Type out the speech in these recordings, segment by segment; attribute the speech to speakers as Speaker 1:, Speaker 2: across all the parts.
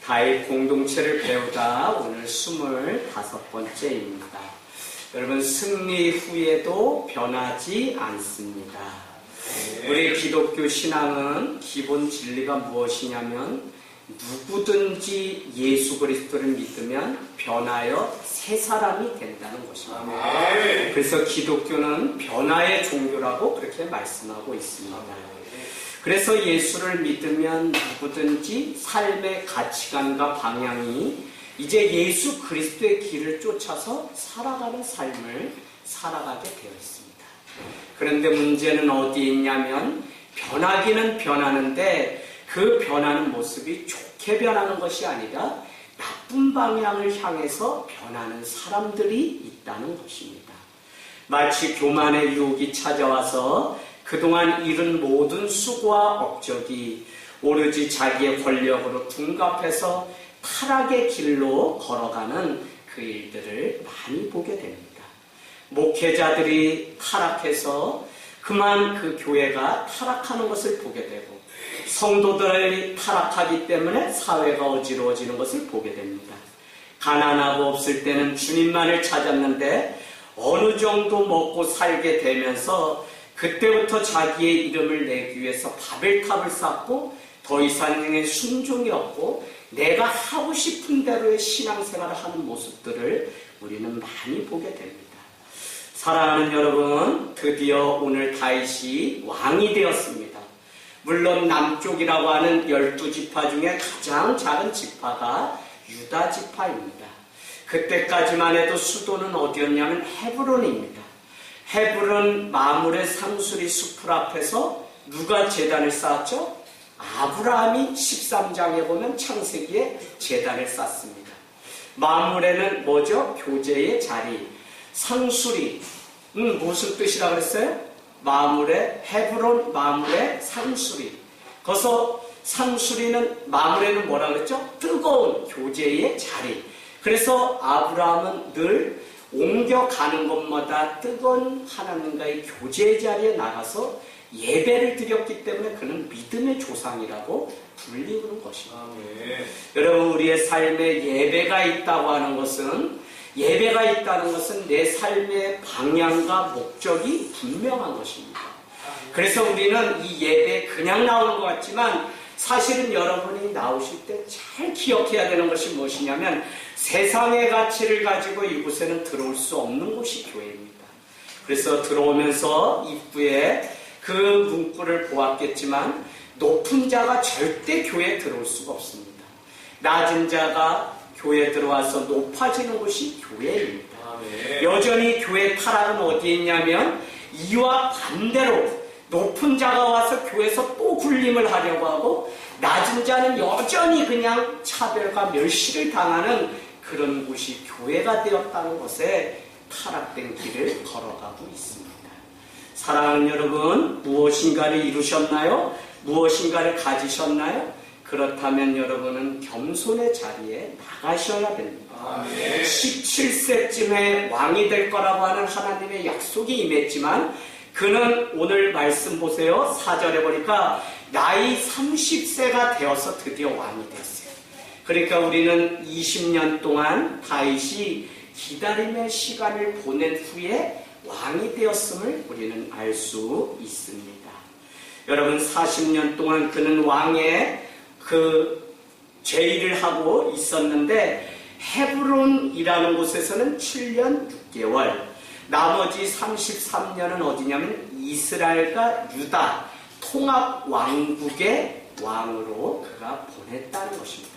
Speaker 1: 다윗 공동체를 배우다 오늘 25번째입니다. 여러분, 승리 후에도 변하지 않습니다. 우리 기독교 신앙은 기본 진리가 무엇이냐면 누구든지 예수 그리스도를 믿으면 변하여 새 사람이 된다는 것입니다. 그래서 기독교는 변화의 종교라고 그렇게 말씀하고 있습니다. 그래서 예수를 믿으면 누구든지 삶의 가치관과 방향이 이제 예수 그리스도의 길을 쫓아서 살아가는 삶을 살아가게 되어 있습니다. 그런데 문제는 어디에 있냐면 변하기는 변하는데 그 변하는 모습이 좋게 변하는 것이 아니라 나쁜 방향을 향해서 변하는 사람들이 있다는 것입니다. 마치 교만의 유혹이 찾아와서 그동안 이룬 모든 수고와 업적이 오로지 자기의 권력으로 둔갑해서 타락의 길로 걸어가는 그 일들을 많이 보게 됩니다. 목회자들이 타락해서 그만 그 교회가 타락하는 것을 보게 되고 성도들이 타락하기 때문에 사회가 어지러워지는 것을 보게 됩니다. 가난하고 없을 때는 주님만을 찾았는데 어느 정도 먹고 살게 되면서 그때부터 자기의 이름을 내기 위해서 바벨탑을 쌓고 더 이상의 순종이 없고 내가 하고 싶은 대로의 신앙생활을 하는 모습들을 우리는 많이 보게 됩니다. 사랑하는 여러분, 드디어 오늘 다윗이 왕이 되었습니다. 물론 남쪽이라고 하는 12지파 중에 가장 작은 지파가 유다 지파입니다. 그때까지만 해도 수도는 어디였냐면 헤브론입니다. 헤브론 마므레 상수리 숲을 앞에서 누가 제단을 쌓았죠? 아브라함이 13장에 보면 창세기에 제단을 쌓습니다. 마므레는 뭐죠? 교제의 자리. 상수리 무슨 뜻이라고 그랬어요? 마므레, 헤브론 마므레 상수리. 거기서 상수리는 마므레는 뭐라고 그랬죠? 뜨거운 교제의 자리. 그래서 아브라함은 늘 옮겨가는 곳마다 뜨거운 하나님과의 교제 자리에 나가서 예배를 드렸기 때문에 그는 믿음의 조상이라고 불리는 것입니다. 여러분, 우리의 삶에 예배가 있다고 하는 것은 예배가 있다는 것은 내 삶의 방향과 목적이 분명한 것입니다. 그래서 우리는 이 예배에 그냥 나오는 것 같지만 사실은 여러분이 나오실 때 잘 기억해야 되는 것이 무엇이냐면 세상의 가치를 가지고 이곳에는 들어올 수 없는 곳이 교회입니다. 그래서 들어오면서 입구에 그 문구를 보았겠지만 높은 자가 절대 교회에 들어올 수가 없습니다. 낮은 자가 교회에 들어와서 높아지는 곳이 교회입니다. 여전히 교회 타락은 어디에 있냐면 이와 반대로 높은 자가 와서 교회에서 또 군림을 하려고 하고 낮은 자는 여전히 그냥 차별과 멸시를 당하는 그런 곳이 교회가 되었다는 것에 타락된 길을 걸어가고 있습니다. 사랑하는 여러분, 무엇인가를 이루셨나요? 무엇인가를 가지셨나요? 그렇다면 여러분은 겸손의 자리에 나가셔야 됩니다. 17세쯤에 왕이 될 거라고 하는 하나님의 약속이 임했지만 그는 오늘 말씀 보세요. 4절에 보니까 나이 30세가 되어서 드디어 왕이 됐어요. 그러니까 우리는 20년 동안 다윗이 기다림의 시간을 보낸 후에 왕이 되었음을 우리는 알 수 있습니다. 여러분, 40년 동안 그는 왕의 그 제의를 하고 있었는데 헤브론이라는 곳에서는 7년 6개월, 나머지 33년은 어디냐면 이스라엘과 유다 통합 왕국의 왕으로 그가 보냈다는 것입니다.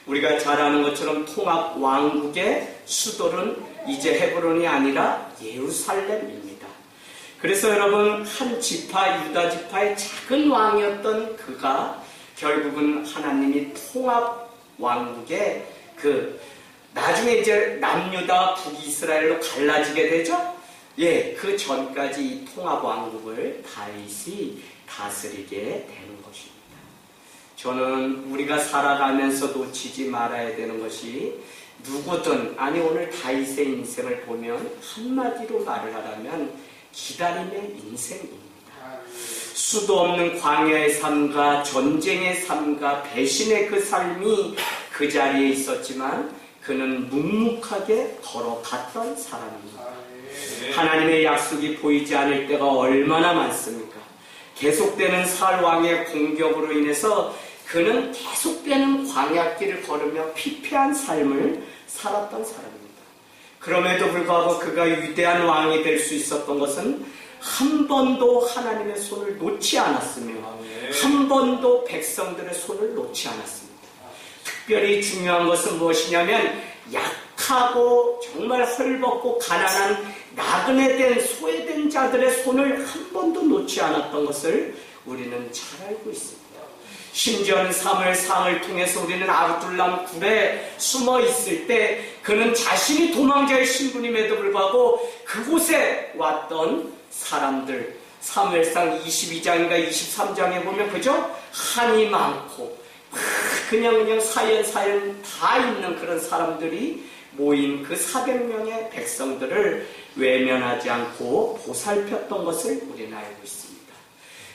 Speaker 1: 우리가 잘 아는 것처럼 통합 왕국의 수도는 이제 헤브론이 아니라 예루살렘입니다. 그래서 여러분, 한 지파, 유다 지파의 작은 왕이었던 그가 결국은 하나님이 통합 왕국의 나중에 이제 남유다 북이스라엘로 갈라지게 되죠? 그 전까지 이 통합 왕국을 다윗이 다스리게 되는 것입니다. 저는 우리가 살아가면서 놓치지 말아야 되는 것이 누구든, 아니 오늘 다윗의 인생을 보면 한마디로 말을 하라면 기다림의 인생입니다. 수도 없는 광야의 삶과 전쟁의 삶과 배신의 그 삶이 그 자리에 있었지만 그는 묵묵하게 걸어갔던 사람입니다. 하나님의 약속이 보이지 않을 때가 얼마나 많습니까? 계속되는 사울왕의 공격으로 인해서 그는 계속되는 광야길을 걸으며 피폐한 삶을 살았던 사람입니다. 그럼에도 불구하고 그가 위대한 왕이 될 수 있었던 것은 한 번도 하나님의 손을 놓지 않았으며 한 번도 백성들의 손을 놓지 않았습니다. 특별히 중요한 것은 무엇이냐면 약하고 정말 헐벗고 가난한 나그네 된 소외된 자들의 손을 한 번도 놓지 않았던 것을 우리는 잘 알고 있습니다. 심지어는 사무엘상을 통해서 우리는 아둘람 굴에 숨어 있을 때 그는 자신이 도망자의 신분임에도 불구하고 그곳에 왔던 사람들, 사무엘상 22장인가 23장에 보면 그죠? 한이 많고 그냥 사연 다 있는 그런 사람들이 모인 그 400명의 백성들을 외면하지 않고 보살폈던 것을 우리는 알고 있습니다.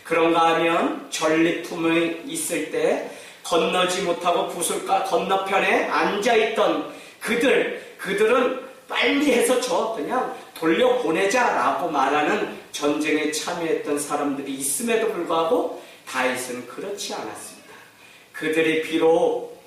Speaker 1: 그런가 하면 전리품에 있을 때 건너지 못하고 부술가 건너편에 앉아있던 그들은 빨리 해서 저 그냥 돌려보내자라고 말하는 전쟁에 참여했던 사람들이 있음에도 불구하고 다윗은 그렇지 않았습니다. 그들이 비록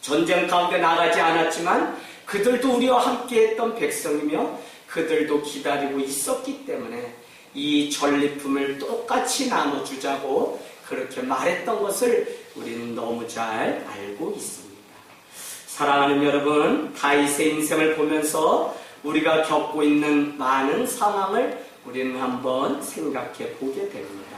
Speaker 1: 전쟁 가운데 나가지 않았지만 그들도 우리와 함께했던 백성이며 그들도 기다리고 있었기 때문에 이 전리품을 똑같이 나눠주자고 그렇게 말했던 것을 우리는 너무 잘 알고 있습니다. 사랑하는 여러분, 다윗의 인생을 보면서 우리가 겪고 있는 많은 상황을 우리는 한번 생각해 보게 됩니다.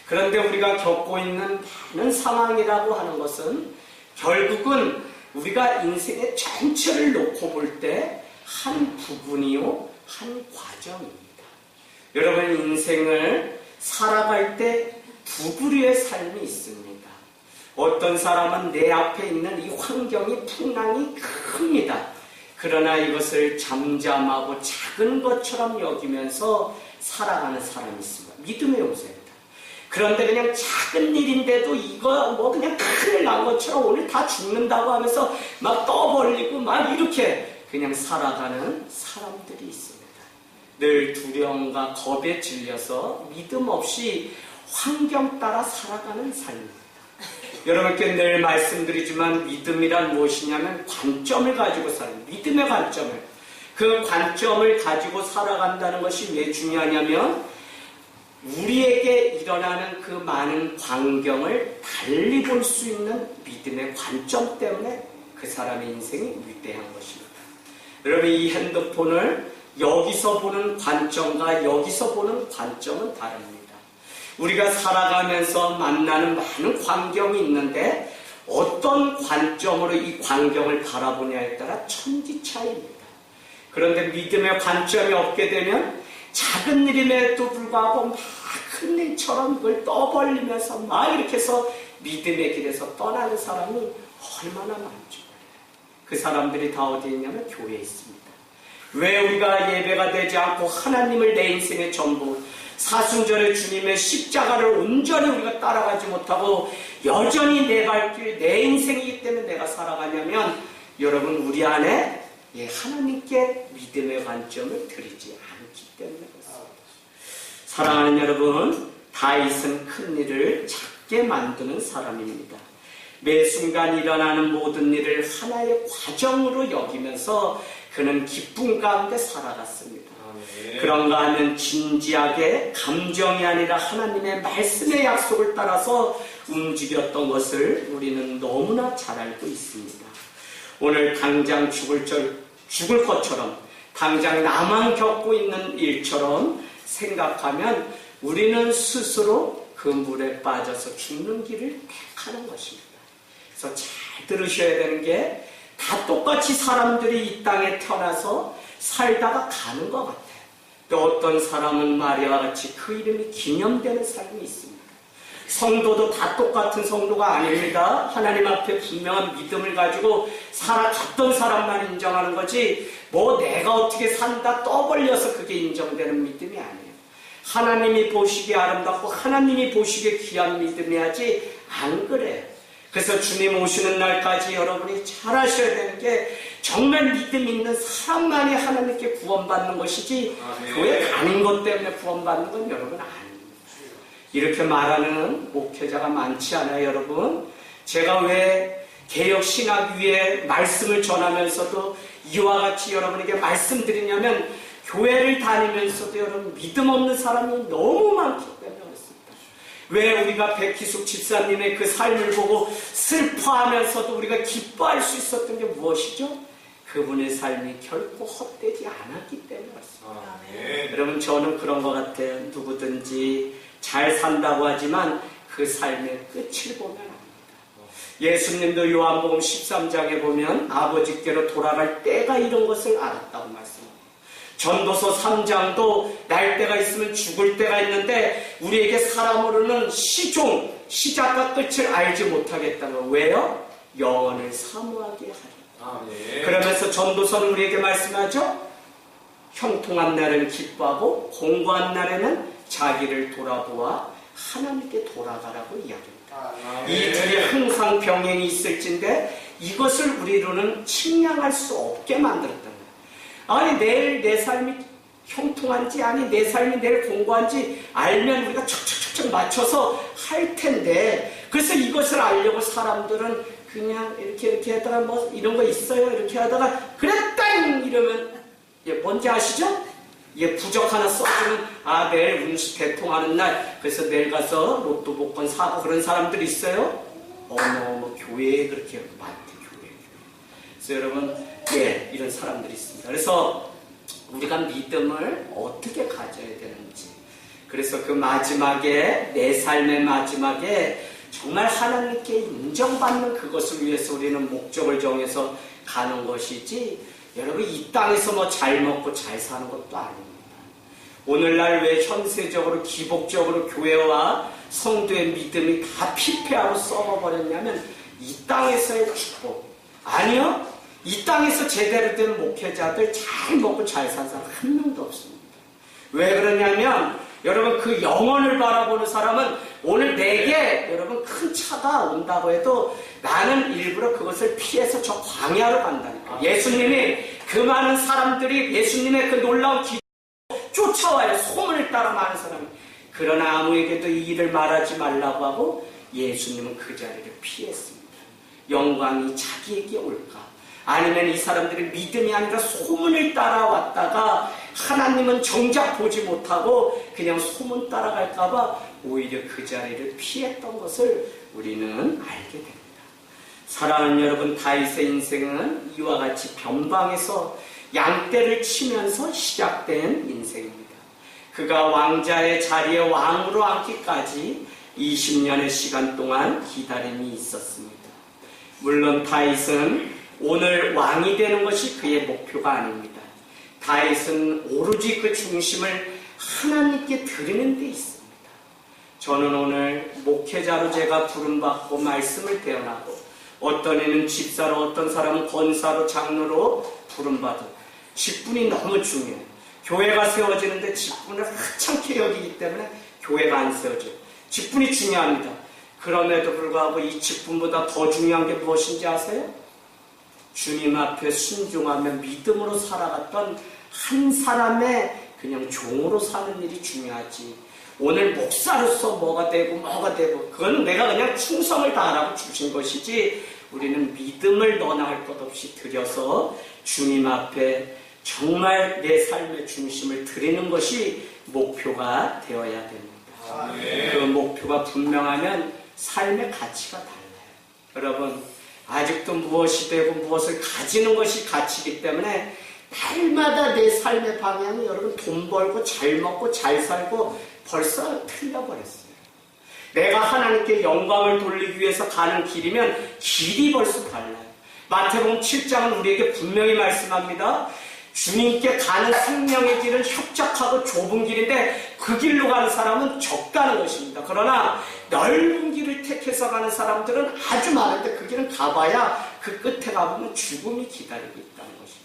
Speaker 1: 그런데 우리가 겪고 있는 많은 상황이라고 하는 것은 결국은 우리가 인생의 전체를 놓고 볼 때 한 부분이요, 한 과정입니다. 여러분, 인생을 살아갈 때 두 부류의 삶이 있습니다. 어떤 사람은 내 앞에 있는 이 환경이 풍랑이 큽니다. 그러나 이것을 잠잠하고 작은 것처럼 여기면서 살아가는 사람이 있습니다. 믿음의 용사입니다. 그런데 그냥 작은 일인데도 이거 그냥 큰일 난 것처럼 오늘 다 죽는다고 하면서 막 떠벌리고 막 이렇게 그냥 살아가는 사람들이 있습니다. 늘 두려움과 겁에 질려서 믿음 없이 환경 따라 살아가는 삶입니다. 여러분께 늘 말씀드리지만 믿음이란 무엇이냐면 관점을 가지고 사는 믿음의 관점을 그 관점을 가지고 살아간다는 것이 왜 중요하냐면 우리에게 일어나는 그 많은 광경을 달리 볼 수 있는 믿음의 관점 때문에 그 사람의 인생이 위대한 것입니다. 여러분, 이 핸드폰을 여기서 보는 관점과 여기서 보는 관점은 다릅니다. 우리가 살아가면서 만나는 많은 광경이 있는데 어떤 관점으로 이 광경을 바라보냐에 따라 천지차이입니다. 그런데 믿음의 관점이 없게 되면 작은 일임에도 불구하고 막 큰 일처럼 그걸 떠벌리면서 막 이렇게 해서 믿음의 길에서 떠나는 사람이 얼마나 많죠. 그 사람들이 다 어디에 있냐면 교회에 있습니다. 왜 우리가 예배가 되지 않고 하나님을 내 인생의 전부 사순절의 주님의 십자가를 온전히 우리가 따라가지 못하고 여전히 내 발길, 내 인생이기 때문에 내가 살아가냐면 여러분, 우리 안에 하나님께 믿음의 관점을 드리지 않기 때문에 그렇습니다. 사랑하는 여러분, 다윗은 큰 일을 작게 만드는 사람입니다. 매 순간 일어나는 모든 일을 하나의 과정으로 여기면서 그는 기쁨 가운데 살아갔습니다. 그런가 하면 진지하게 감정이 아니라 하나님의 말씀의 약속을 따라서 움직였던 것을 우리는 너무나 잘 알고 있습니다. 오늘 당장 죽을 것처럼 당장 나만 겪고 있는 일처럼 생각하면 우리는 스스로 그 물에 빠져서 죽는 길을 택하는 것입니다. 그래서 잘 들으셔야 되는 게 다 똑같이 사람들이 이 땅에 태어나서 살다가 가는 것 같아요. 또 어떤 사람은 마리아와 같이 그 이름이 기념되는 삶이 있습니다. 성도도 다 똑같은 성도가 아닙니다. 하나님 앞에 분명한 믿음을 가지고 살아갔던 사람만 인정하는 거지 내가 어떻게 산다 떠벌려서 그게 인정되는 믿음이 아니에요. 하나님이 보시기에 아름답고 하나님이 보시기에 귀한 믿음이 하지 안 그래요. 그래서 주님 오시는 날까지 여러분이 잘 하셔야 되는 게 정말 믿음 있는 사람만이 하나님께 구원받는 것이지 교회 다닌 것 때문에 구원받는 건 여러분 아닙니다. 이렇게 말하는 목회자가 많지 않아요, 여러분. 제가 왜 개혁신학위에 말씀을 전하면서도 이와 같이 여러분에게 말씀드리냐면 교회를 다니면서도 여러분 믿음 없는 사람이 너무 많기 때문에 그렇습니다. 왜 우리가 백희숙 집사님의 그 삶을 보고 슬퍼하면서도 우리가 기뻐할 수 있었던 게 무엇이죠? 그분의 삶이 결코 헛되지 않았기 때문에 그렇습니다. 여러분 저는 그런 것 같아요. 누구든지 잘 산다고 하지만 그 삶의 끝을 보면 합니다. 예수님도 요한복음 13장에 보면 아버지께로 돌아갈 때가 이런 것을 알았다고 말씀합니다. 전도서 3장도 날 때가 있으면 죽을 때가 있는데 우리에게 사람으로는 시작과 끝을 알지 못하겠다는 거. 왜요? 영원을 사모하게 하려. 그러면서 전도서는 우리에게 말씀하죠. 형통한 날에는 기뻐하고 공고한 날에는 자기를 돌아보아 하나님께 돌아가라고 이야기합니다. 이 둘이 항상 병행이 있을진데 이것을 우리로는 측량할 수 없게 만들었던 거예요. 아니 내일 내 삶이 형통한지 아니 내 삶이 내일 공고한지 알면 우리가 척척척척 맞춰서 할 텐데 그래서 이것을 알려고 사람들은 그냥 이렇게 하다가 뭐 이런 거 있어요 이렇게 하다가 그래 땅 이러면 뭔지 아시죠? 부적 하나 써주면 내일 운수 대통하는 날 그래서 내일 가서 로또 복권 사고 그런 사람들이 있어요? 어머 교회에 그렇게 많대 교회. 그래서 여러분 이런 사람들이 있습니다. 그래서 우리가 믿음을 어떻게 가져야 되는지 그래서 그 마지막에 내 삶의 마지막에 정말 하나님께 인정받는 그것을 위해서 우리는 목적을 정해서 가는 것이지 여러분 이 땅에서 뭐 잘 먹고 잘 사는 것도 아닙니다. 오늘날 왜 현세적으로 기복적으로 교회와 성도의 믿음이 다 피폐하고 썩어버렸냐면 이 땅에서의 축복 아니요 이 땅에서 제대로 된 목회자들 잘 먹고 잘 산 사람 한 명도 없습니다. 왜 그러냐면 여러분 그 영혼을 바라보는 사람은 오늘 내게 여러분 큰 차가 온다고 해도 나는 일부러 그것을 피해서 저 광야로 간다니까. 예수님이 그 많은 사람들이 예수님의 그 놀라운 기도 쫓아와요. 소문을 따라 많은 사람이. 그러나 아무에게도 이 일을 말하지 말라고 하고 예수님은 그 자리를 피했습니다. 영광이 자기에게 올까? 아니면 이 사람들이 믿음이 아니라 소문을 따라왔다가 하나님은 정작 보지 못하고 그냥 소문 따라갈까봐 오히려 그 자리를 피했던 것을 우리는 알게 됩니다. 사랑하는 여러분, 다윗의 인생은 이와 같이 변방에서 양떼를 치면서 시작된 인생입니다. 그가 왕자의 자리에 왕으로 앉기까지 20년의 시간 동안 기다림이 있었습니다. 물론 다윗은 오늘 왕이 되는 것이 그의 목표가 아닙니다. 다윗은 오로지 그 중심을 하나님께 드리는 데 있습니다. 저는 오늘 목회자로 제가 부름받고 말씀을 태어나고 어떤 이는 집사로 어떤 사람은 권사로 장로로 부름받은 직분이 너무 중요해요. 교회가 세워지는데 직분을 하찮게 여기기 때문에 교회가 안 세워져요. 직분이 중요합니다. 그럼에도 불구하고 이 직분보다 더 중요한 게 무엇인지 아세요? 주님 앞에 순종하며 믿음으로 살아갔던 한 사람의 그냥 종으로 사는 일이 중요하지. 오늘 목사로서 뭐가 되고 그건 내가 그냥 충성을 다하라고 주신 것이지 우리는 믿음을 너나 할 것 없이 드려서 주님 앞에 정말 내 삶의 중심을 드리는 것이 목표가 되어야 됩니다. 그 목표가 분명하면 삶의 가치가 달라요. 여러분 아직도 무엇이 되고 무엇을 가지는 것이 가치이기 때문에 날마다 내 삶의 방향이 여러분 돈 벌고 잘 먹고 잘 살고 벌써 틀려버렸어요. 내가 하나님께 영광을 돌리기 위해서 가는 길이면 길이 벌써 달라요. 마태복음 7장은 우리에게 분명히 말씀합니다. 주님께 가는 생명의 길은 협착하고 좁은 길인데 그 길로 가는 사람은 적다는 것입니다. 그러나 넓은 길을 택해서 가는 사람들은 아주 많은데 그 길은 가봐야 그 끝에 가보면 죽음이 기다리고 있다는 것입니다.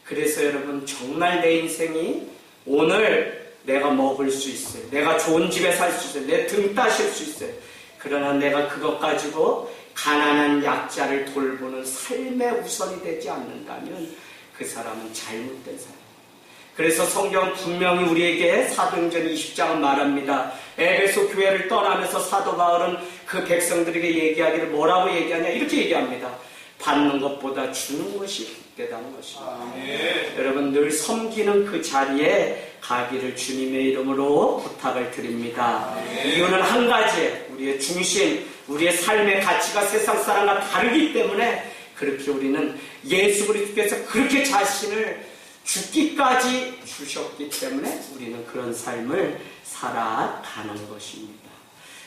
Speaker 1: 그래서 여러분 정말 내 인생이 오늘 내가 먹을 수 있어요. 내가 좋은 집에 살 수 있어요. 내 등 따실 수 있어요. 그러나 내가 그것 가지고 가난한 약자를 돌보는 삶의 우선이 되지 않는다면 그 사람은 잘못된 사람. 그래서 성경은 분명히 우리에게 사도행전 20장은 말합니다. 에베소 교회를 떠나면서 사도 바울은 그 백성들에게 얘기하기를 뭐라고 얘기하냐 이렇게 얘기합니다. 받는 것보다 주는 것이 복되다는 것입니다. 여러분 늘 섬기는 그 자리에 가기를 주님의 이름으로 부탁을 드립니다. 이유는 한 가지, 우리의 중심, 우리의 삶의 가치가 세상 사람과 다르기 때문에 그렇게 우리는 예수 그리스도께서 그렇게 자신을 죽기까지 주셨기 때문에 우리는 그런 삶을 살아가는 것입니다.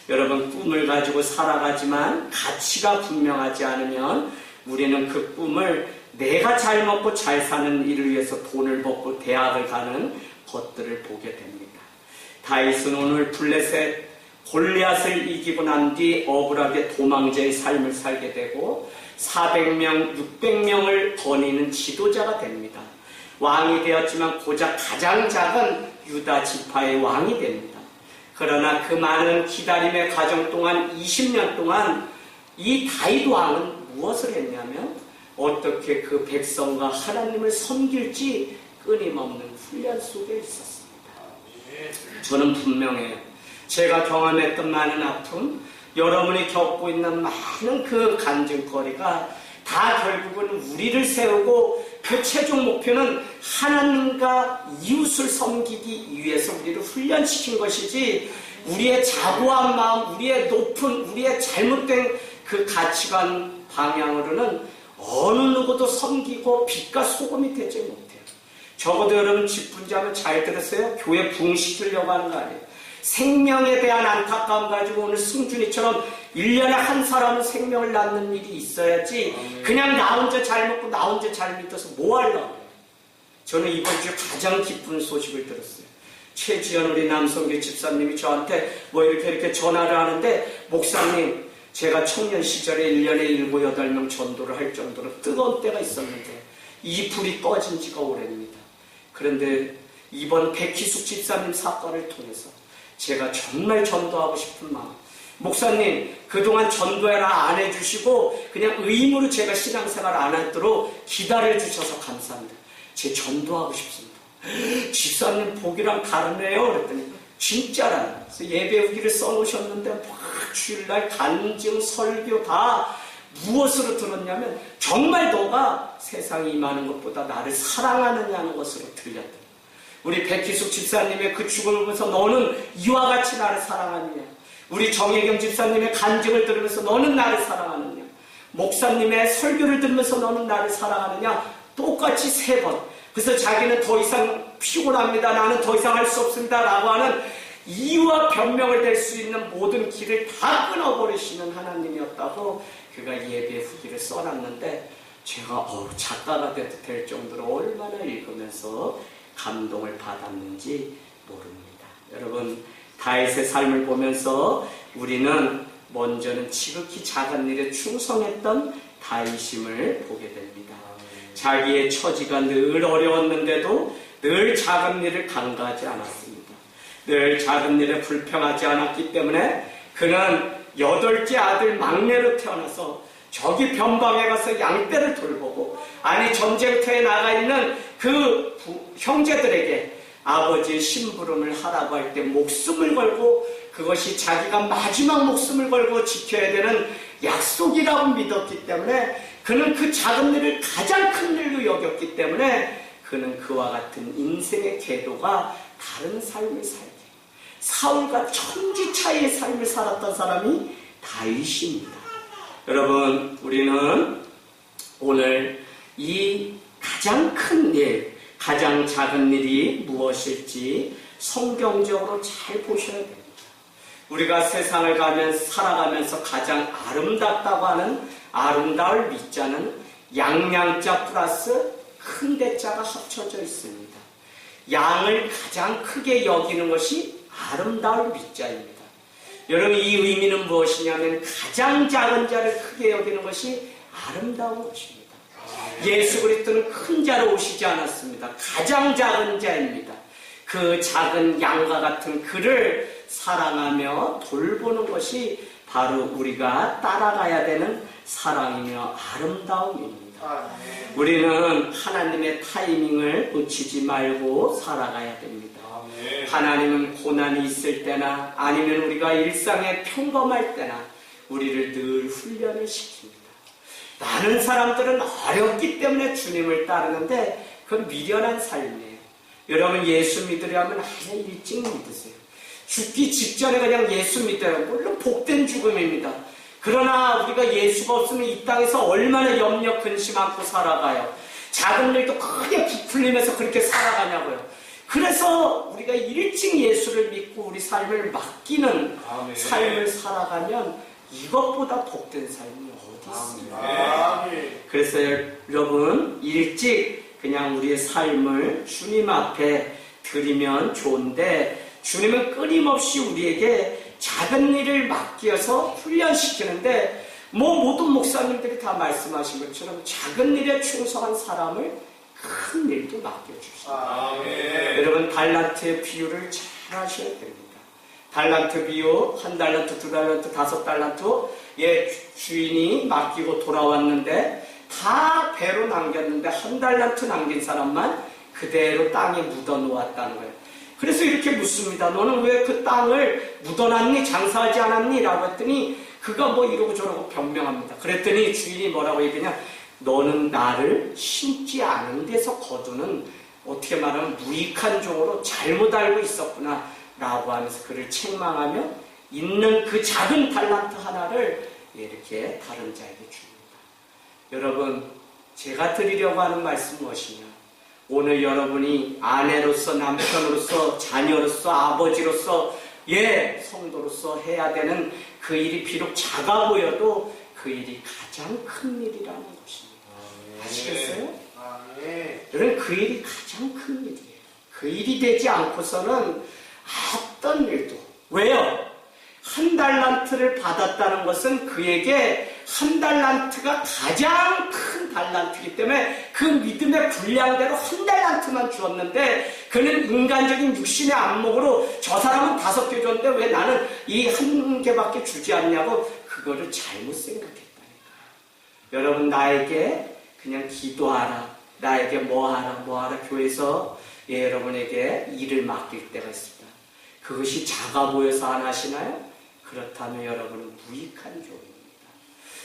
Speaker 1: 여러분 꿈을 가지고 살아가지만 가치가 분명하지 않으면 우리는 그 꿈을 내가 잘 먹고 잘 사는 일을 위해서 돈을 벌고 대학을 가는 것들을 보게 됩니다. 다윗은 오늘 블레셋 골리앗을 이기고 난 뒤 억울하게 도망자의 삶을 살게 되고 400명, 600명을 거니는 지도자가 됩니다. 왕이 되었지만 고작 가장 작은 유다 지파의 왕이 됩니다. 그러나 그 많은 기다림의 과정 동안 20년 동안 이 다윗 왕은 무엇을 했냐면 어떻게 그 백성과 하나님을 섬길지 끊임없는 훈련 속에 있었습니다. 저는 분명해요. 제가 경험했던 많은 아픔, 여러분이 겪고 있는 많은 그 간증거리가 다 결국은 우리를 세우고 그 최종 목표는 하나님과 이웃을 섬기기 위해서 우리를 훈련시킨 것이지 우리의 자고한 마음, 우리의 높은, 우리의 잘못된 그 가치관 방향으로는 어느 누구도 섬기고 빛과 소금이 되지 못해요. 적어도 여러분 직분자면 잘 들으세요. 교회 부흥시키려고 하는 거 아니에요. 생명에 대한 안타까움 가지고 오늘 승준이처럼 1년에 한 사람은 생명을 낳는 일이 있어야지 그냥 나 혼자 잘 먹고 나 혼자 잘 믿어서 뭐 하려고. 저는 이번 주에 가장 기쁜 소식을 들었어요. 최지연 우리 남성교 집사님이 저한테 뭐 이렇게 전화를 하는데 목사님 제가 청년 시절에 1년에 7, 8명 전도를 할 정도로 뜨거운 때가 있었는데 이 불이 꺼진 지가 오래입니다. 그런데 이번 백희숙 집사님 사건을 통해서 제가 정말 전도하고 싶은 마음. 목사님 그동안 전도해라 안 해주시고 그냥 의무로 제가 신앙생활 안 하도록 기다려주셔서 감사합니다. 제 전도하고 싶습니다. 집사님 보기랑 다르네요. 그랬더니 진짜라는. 그래서 예배 후기를 써놓으셨는데 막 주일날 간증 설교 다 무엇으로 들었냐면 정말 너가 세상에 임하는 것보다 나를 사랑하느냐는 것으로 들렸다. 우리 백희숙 집사님의 그 죽음을 보면서 너는 이와 같이 나를 사랑하느냐. 우리 정혜경 집사님의 간증을 들으면서 너는 나를 사랑하느냐. 목사님의 설교를 들으면서 너는 나를 사랑하느냐. 똑같이 3번. 그래서 자기는 더 이상 피곤합니다. 나는 더 이상 할 수 없습니다. 라고 하는 이유와 변명을 댈 수 있는 모든 길을 다 끊어버리시는 하나님이었다고 그가 예배 후기를 써놨는데 제가 작가가 돼도 될 정도로 얼마나 읽으면서 감동을 받았는지 모릅니다. 여러분 다윗의 삶을 보면서 우리는 먼저는 지극히 작은 일에 충성했던 다윗임을 보게 됩니다. 자기의 처지가 늘 어려웠는데도 늘 작은 일을 간과하지 않았습니다. 늘 작은 일에 불평하지 않았기 때문에 그는 8째 아들 막내로 태어나서 저기 변방에 가서 양떼를 돌보고 아니 전쟁터에 나가 있는 그 형제들에게 아버지의 심부름을 하라고 할 때 목숨을 걸고 그것이 자기가 마지막 목숨을 걸고 지켜야 되는 약속이라고 믿었기 때문에 그는 그 작은 일을 가장 큰 일로 여겼기 때문에 그는 그와 같은 인생의 궤도가 다른 삶을 살게 사울과 천지 차이의 삶을 살았던 사람이 다윗입니다. 여러분 우리는 오늘 이 가장 큰 일, 가장 작은 일이 무엇일지 성경적으로 잘 보셔야 됩니다. 우리가 세상을 살아가면서 가장 아름답다고 하는 아름다울 밑자는 양양자 플러스 큰 대자가 합쳐져 있습니다. 양을 가장 크게 여기는 것이 아름다울 밑자입니다. 여러분 이 의미는 무엇이냐면 가장 작은 자를 크게 여기는 것이 아름다운 것입니다. 예수 그리스도는 큰 자로 오시지 않았습니다. 가장 작은 자입니다. 그 작은 양과 같은 그를 사랑하며 돌보는 것이 바로 우리가 따라가야 되는 사랑이며 아름다움입니다. 우리는 하나님의 타이밍을 놓치지 말고 살아가야 됩니다. 하나님은 고난이 있을 때나 아니면 우리가 일상에 평범할 때나 우리를 늘 훈련을 시킵니다. 많은 사람들은 어렵기 때문에 주님을 따르는데 그건 미련한 삶이에요. 여러분 예수 믿으려면 아주 일찍 믿으세요. 죽기 직전에 그냥 예수 믿어요. 물론 복된 죽음입니다. 그러나 우리가 예수가 없으면 이 땅에서 얼마나 염려 근심 안고 살아가요. 작은 일도 크게 부풀리면서 그렇게 살아가냐고요. 그래서 우리가 일찍 예수를 믿고 우리 삶을 맡기는 삶을 살아가면 이것보다 복된 삶이 어디 있습니까? 그래서 여러분 일찍 그냥 우리의 삶을 주님 앞에 드리면 좋은데 주님은 끊임없이 우리에게 작은 일을 맡겨서 훈련시키는데 모든 목사님들이 다 말씀하신 것처럼 작은 일에 충성한 사람을 큰 일도 맡겨주십니다. 여러분 달란트의 비유를 잘 하셔야 됩니다. 달란트 비유 1달란트, 2달란트, 5달란트 주인이 맡기고 돌아왔는데 다 배로 남겼는데 1달란트 남긴 사람만 그대로 땅에 묻어놓았다는 거예요. 그래서 이렇게 묻습니다. 너는 왜 그 땅을 묻어놨니? 장사하지 않았니? 라고 했더니 그가 뭐 이러고 저러고 변명합니다. 그랬더니 주인이 뭐라고 얘기하냐? 너는 나를 심지 않은 데서 거두는 어떻게 말하면 무익한 종으로 잘못 알고 있었구나 라고 하면서 그를 책망하며 있는 그 작은 달란트 하나를 이렇게 다른 자에게 줍니다. 여러분 제가 드리려고 하는 말씀은 무엇이냐? 오늘 여러분이 아내로서 남편으로서 자녀로서 아버지로서 성도로서 해야 되는 그 일이 비록 작아 보여도 그 일이 가장 큰 일이라는 것입니다. 아시겠어요? 여러분 그 일이 가장 큰 일이에요. 그 일이 되지 않고서는 어떤 일도 왜요? 1달란트를 받았다는 것은 그에게 1달란트가 가장 큰 달란트이기 때문에 그 믿음의 분량대로 1달란트만 주었는데 그는 인간적인 육신의 안목으로 저 사람은 5개 줬는데 왜 나는 이 1개밖에 주지 않냐고 그거를 잘못 생각했다니까요. 여러분 나에게 그냥 기도하라, 나에게 뭐하라 교회에서 여러분에게 일을 맡길 때가 있습니다. 그것이 작아 보여서 안 하시나요? 그렇다면 여러분은 무익한 종입니다.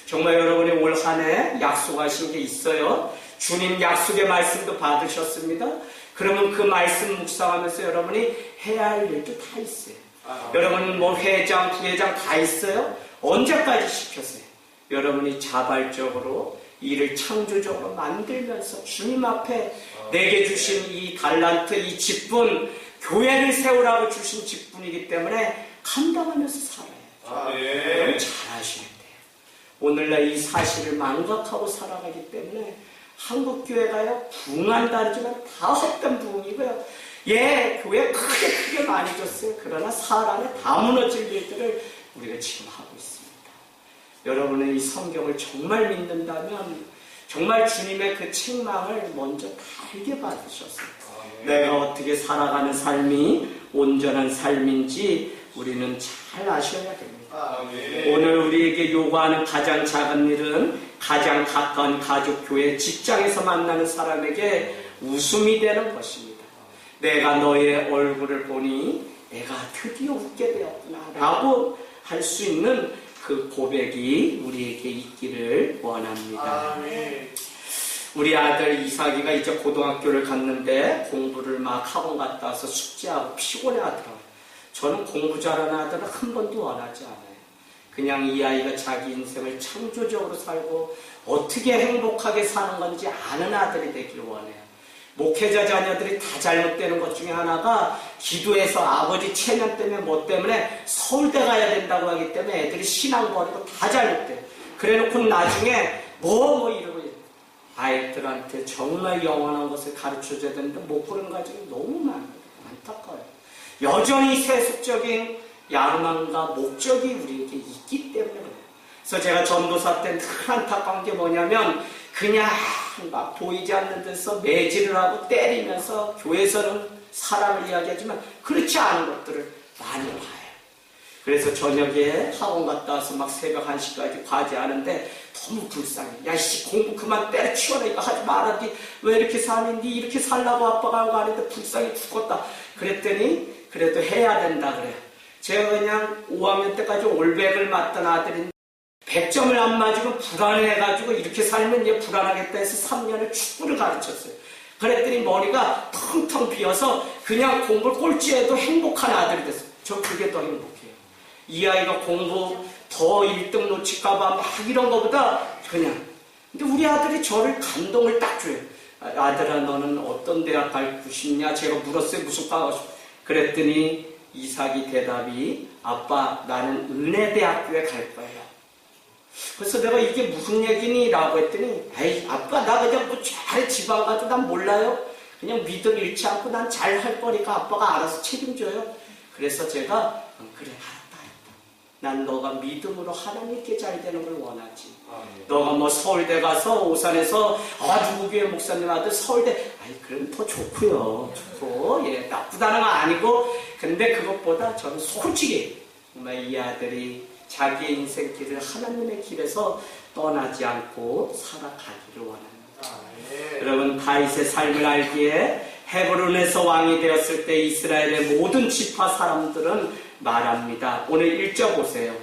Speaker 1: 정말 여러분이 올 한 해 약속하신 게 있어요. 주님 약속의 말씀도 받으셨습니다. 그러면 그 말씀 묵상하면서 여러분이 해야 할 일도 다 있어요. 여러분 뭐 회장, 부회장 다 있어요. 언제까지 시켰어요? 여러분이 자발적으로 일을 창조적으로 만들면서 주님 앞에 내게 주신 이 달란트, 이 직분, 교회를 세우라고 주신 직분이기 때문에 감당하면서 살아요. 여러분 잘하셔야 돼요. 오늘날 이 사실을 망각하고 살아가기 때문에 한국교회가요 부흥한다지만 다 헛된 부흥이고요. 교회 크게 많이 줬어요. 그러나 사람 안에 다 무너질 일들을 우리가 지금 하고 있습니다. 여러분의 이 성경을 정말 믿는다면 정말 주님의 그 책망을 먼저 달게 받으셨어요. 내가 어떻게 살아가는 삶이 온전한 삶인지 우리는 잘 아셔야 됩니다. 오늘 우리에게 요구하는 가장 작은 일은 가장 가까운 가족, 교회, 직장에서 만나는 사람에게 웃음이 되는 것입니다. 내가 너의 얼굴을 보니 내가 드디어 웃게 되었구나 라고 할 수 있는 그 고백이 우리에게 있기를 원합니다. 우리 아들 이삭이가 이제 고등학교를 갔는데 공부를 막 학원 갔다 와서 숙제하고 피곤해 하더라고요. 저는 공부 잘하는 아들은 한 번도 원하지 않아요. 그냥 이 아이가 자기 인생을 창조적으로 살고 어떻게 행복하게 사는 건지 아는 아들이 되길 원해요. 목회자 자녀들이 다 잘못되는 것 중에 하나가 기도해서 아버지 체면 때문에 뭐 때문에 서울대 가야 된다고 하기 때문에 애들이 신앙 버리고 다 잘못돼요. 그래놓고 나중에 뭐 이러고 아이들한테 정말 영원한 것을 가르쳐줘야 되는데 못 그런 가정이 너무 많아요. 안타까워요. 여전히 세속적인 야망과 목적이 우리에게 있기 때문에 그래요. 그래서 제가 전도사 때 늘 안타까운 게 뭐냐면 그냥 막 보이지 않는 데서 매질을 하고 때리면서 교회에서는 사랑을 이야기하지만 그렇지 않은 것들을 많이 봐요. 그래서 저녁에 학원 갔다 와서 막 새벽 1시까지 과제하는데 너무 불쌍해. 야, 씨, 공부 그만 때려치워라. 이거 하지 마라. 왜 이렇게 사니? 니 이렇게 살라고 아빠가 하고 하는데 불쌍해 죽겠다. 그랬더니 그래도 해야 된다 그래. 제가 그냥 5학년 때까지 올백을 맞던 아들인데 100점을 안 맞으면 불안해가지고 이렇게 살면 얘 불안하겠다 해서 3년을 축구를 가르쳤어요. 그랬더니 머리가 텅텅 비어서 그냥 공부를 꼴찌해도 행복한 아들이 됐어요. 저 그게 더 행복해요. 이 아이가 공부 더 1등 놓칠까봐 막 이런 거보다 그냥. 근데 우리 아들이 저를 감동을 딱 줘요. 아들아, 너는 어떤 대학 가고 싶냐? 제가 물었어요. 무슨 과 가고 싶냐? 그랬더니 이삭이 대답이, 아빠, 나는 은혜대학교에 갈 거예요. 그래서 내가 이게 무슨 얘기니? 라고 했더니, 에이, 아빠, 나 그냥 뭐 잘 지방 가도 난 몰라요. 그냥 믿음 잃지 않고 난 잘 할 거니까 아빠가 알아서 책임져요. 그래서 제가, 그래, 알았다, 했다. 난 너가 믿음으로 하나님께 잘 되는 걸 원하지. 너가 뭐 서울대 가서 오산에서 누구 교회 목사님 아들 서울대, 아이, 그럼 더 좋고요. 좋고, 예, 나쁘다는 건 아니고, 근데 그것보다 저는 솔직히, 정말 이 아들이 자기의 인생길을 하나님의 길에서 떠나지 않고 살아가기를 원합니다. 여러분, 다윗의 삶을 알기에 헤브론에서 왕이 되었을 때 이스라엘의 모든 지파 사람들은 말합니다. 오늘 1절 보세요.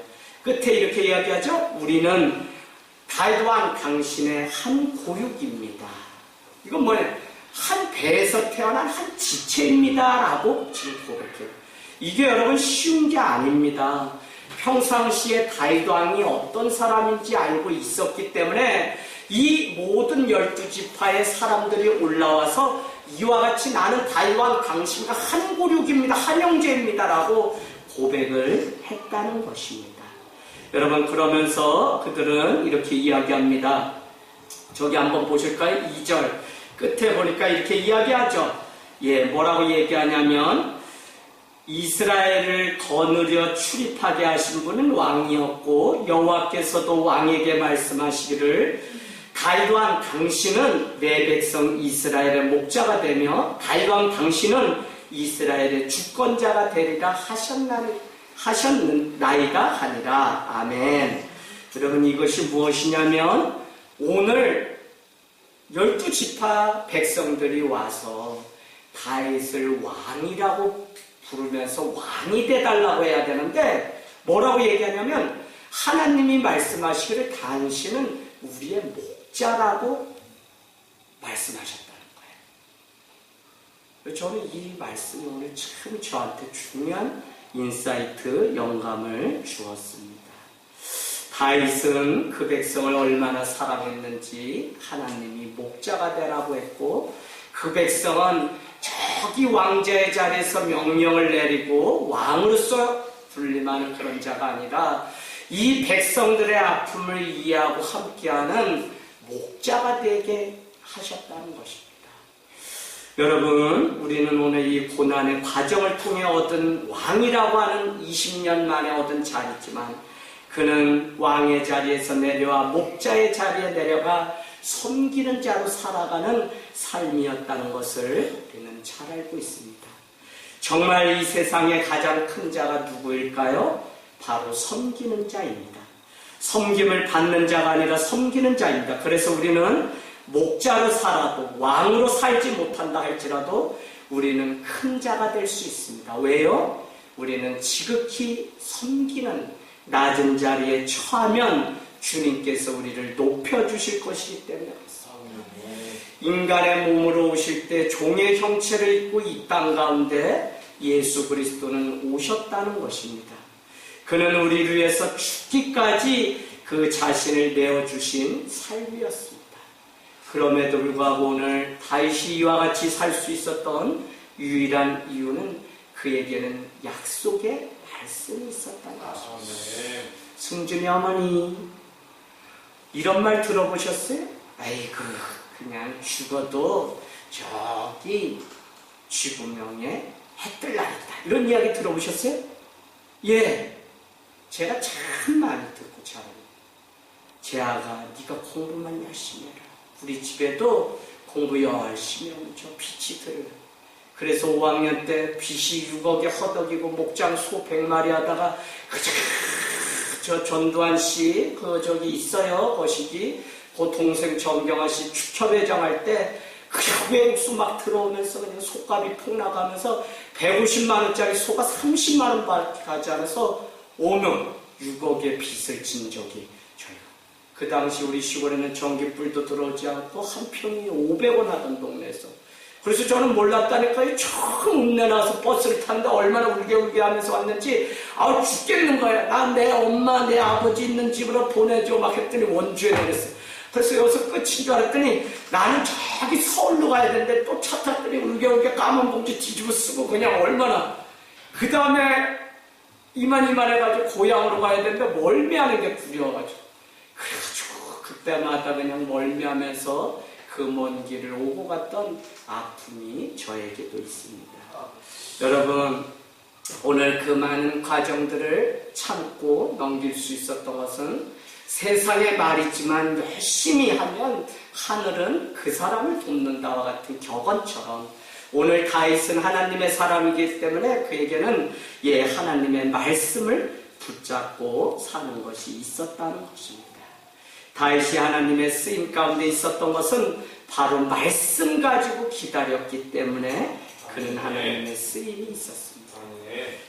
Speaker 1: 끝에 이렇게 이야기하죠. 우리는 다윗 왕 당신의 한 고육입니다. 이건 뭐예요? 한 배에서 태어난 한 지체입니다. 라고 지금 고백해요. 이게 여러분 쉬운 게 아닙니다. 평상시에 다윗 왕이 어떤 사람인지 알고 있었기 때문에 이 모든 12지파의 사람들이 올라와서 이와 같이 나는 다윗 왕 당신과 한 고륙입니다. 한 형제입니다. 라고 고백을 했다는 것입니다. 여러분, 그러면서 그들은 이렇게 이야기합니다. 저기 한번 보실까요? 2절 끝에 보니까 이렇게 이야기하죠. 예, 뭐라고 얘기하냐면 이스라엘을 거느려 출입하게 하신 분은 왕이었고 여호와께서도 왕에게 말씀하시기를 다윗 왕 당신은 내 백성 이스라엘의 목자가 되며 다윗 왕 당신은 이스라엘의 주권자가 되리라 하셨나이다 하니라. 아멘. 여러분, 이것이 무엇이냐면 오늘 12지파 백성들이 와서 다윗을 왕이라고 부르면서 왕이 돼달라고 해야 되는데 뭐라고 얘기하냐면 하나님이 말씀하시기를 당신은 우리의 목자라고 말씀하셨다는 거예요. 저는 이 말씀이 오늘 참 저한테 중요한 인사이트, 영감을 주었습니다. 다윗은 그 백성을 얼마나 사랑했는지 하나님이 목자가 되라고 했고 그 백성은 저기 왕자의 자리에서 명령을 내리고 왕으로서 군림하는 그런 자가 아니라 이 백성들의 아픔을 이해하고 함께하는 목자가 되게 하셨다는 것입니다. 여러분, 우리는 오늘 이 고난의 과정을 통해 얻은 왕이라고 하는 20년 만에 얻은 자리지만 그는 왕의 자리에서 내려와 목자의 자리에 내려가 섬기는 자로 살아가는 삶이었다는 것을 우리는 잘 알고 있습니다. 정말 이 세상에 가장 큰 자가 누구일까요? 바로 섬기는 자입니다. 섬김을 받는 자가 아니라 섬기는 자입니다. 그래서 우리는 목자로 살아도 왕으로 살지 못한다 할지라도 우리는 큰 자가 될 수 있습니다. 왜요? 우리는 지극히 섬기는 낮은 자리에 처하면 주님께서 우리를 높여주실 것이기 때문에 그렇습니다. 인간의 몸으로 오실 때 종의 형체를 입고 이 땅 가운데 예수 그리스도는 오셨다는 것입니다. 그는 우리를 위해서 죽기까지 그 자신을 내어주신 삶이었습니다. 그럼에도 불구하고 오늘 다윗이 이와 같이 살 수 있었던 유일한 이유는 그에게는 약속의 말씀이 있었다는 것입니다. 승준이 어머니, 이런 말 들어보셨어요? 아이고, 그냥 죽어도 저기 쥐구멍에 해 뜰 날이다. 이런 이야기 들어보셨어요? 예, 제가 참 많이 듣고 자랍니다. 재아가 네가 공부만 열심히 해라. 우리 집에도 공부 열심히 하면 저 빛이 들어요. 그래서 5학년 때 빚이 6억에 허덕이고 목장 소 100마리 하다가 저 전두환 씨 저기 있어요 거시기 그 동생 정경아 씨 축협회장 할 때 외국수 막 들어오면서 그냥 속값이 폭 나가면서 150만 원짜리 소가 30만 원밖에 가지 않아서 오면 6억의 빚을 진 적이 저희가. 그 당시 우리 시골에는 전기불도 들어오지 않고 한 평이 500원 하던 동네에서. 그래서 저는 몰랐다니까요. 처음 읍내 나와서 버스를 타는데 얼마나 울게 하면서 왔는지 죽겠는 거야. 나 내 엄마 내 아버지 있는 집으로 보내줘 막 했더니 원주에 내렸어요. 그래서 여기서 끝인 줄 알았더니 나는 저기 서울로 가야 되는데 또 차 탔더니 울게 까만 봉지 뒤집어 쓰고 그냥 얼마나. 그 다음에 이만 해가지고 고향으로 가야 되는데 멀미하는 게 구려가지고. 그래가지고 그때마다 그냥 멀미하면서 그 먼 길을 오고 갔던 아픔이 저에게도 있습니다. 여러분, 오늘 그 많은 과정들을 참고 넘길 수 있었던 것은 세상의 말이지만 열심히 하면 하늘은 그 사람을 돕는다와 같은 격언처럼 오늘 다윗은 하나님의 사람이기 때문에 그에게는 하나님의 말씀을 붙잡고 사는 것이 있었다는 것입니다. 다윗이 하나님의 쓰임 가운데 있었던 것은 바로 말씀 가지고 기다렸기 때문에 그는 하나님의 쓰임이 있었습니다.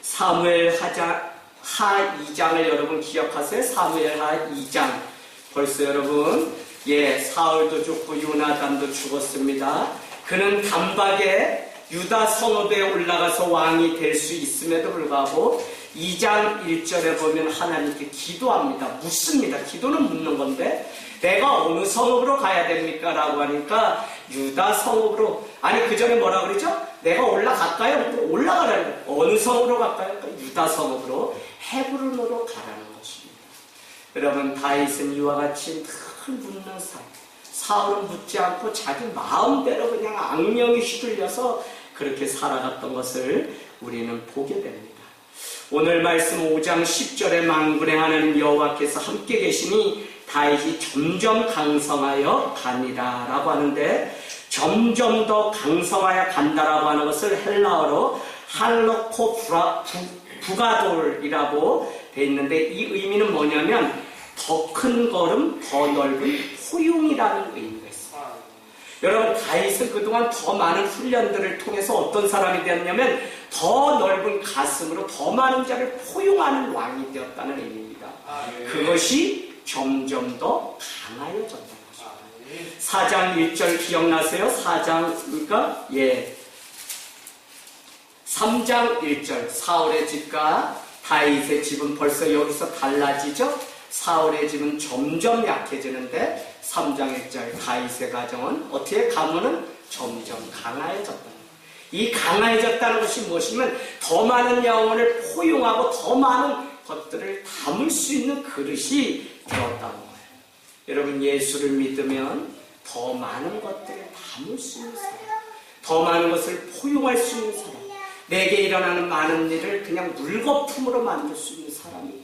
Speaker 1: 사무엘 하 2장을 여러분 기억하세요? 사무엘 하 2장. 벌써 여러분 사울도 죽고 요나단도 죽었습니다. 그는 단박에 유다 성읍에 올라가서 왕이 될 수 있음에도 불구하고 2장 1절에 보면 하나님께 기도합니다. 묻습니다. 기도는 묻는 건데 내가 어느 성읍으로 가야 됩니까? 라고 하니까 유다 성읍으로. 아니 그 전에 뭐라 그러죠? 내가 올라갈까요? 올라가라는 거예요. 어느 성으로 갈까요? 유다 성읍으로 헤브론으로 가라는 것입니다. 여러분 다윗은 이와 같이 늘 묻는 삶. 사울은 묻지 않고 자기 마음대로 그냥 악령이 휘둘려서 그렇게 살아갔던 것을 우리는 보게 됩니다. 오늘 말씀 5장 10절에 만군의 하나님 여호와께서 함께 계시니 다윗이 점점 강성하여 가니라 라고 하는데 점점 더 강성하여 간다라고 하는 것을 헬라어로 할로코 부가돌이라고 되어 있는데 이 의미는 뭐냐면 더 큰 걸음, 더 넓은 포용이라는 의미가 있습니다. 여러분 다윗은 그동안 더 많은 훈련들을 통해서 어떤 사람이 되었냐면 더 넓은 가슴으로 더 많은 자를 포용하는 왕이 되었다는 의미입니다. 그것이 점점 더 강하여졌다는 것입니다. 4장 1절 기억나세요? 4장이니까 3장 1절 사울의 집과 다윗의 집은 벌써 여기서 달라지죠? 사울의 집은 점점 약해지는데 3장 1절 다윗의 가정은 어떻게 가면은 점점 강하여졌다. 이 강하여졌다는 것이 무엇이면 더 많은 영혼을 포용하고 더 많은 것들을 담을 수 있는 그릇이 되었다는 거예요. 여러분 예수를 믿으면 더 많은 것들을 담을 수 있는 사람, 더 많은 것을 포용할 수 있는 사람, 내게 일어나는 많은 일을 그냥 물거품으로 만들 수 있는 사람이 돼야 돼요.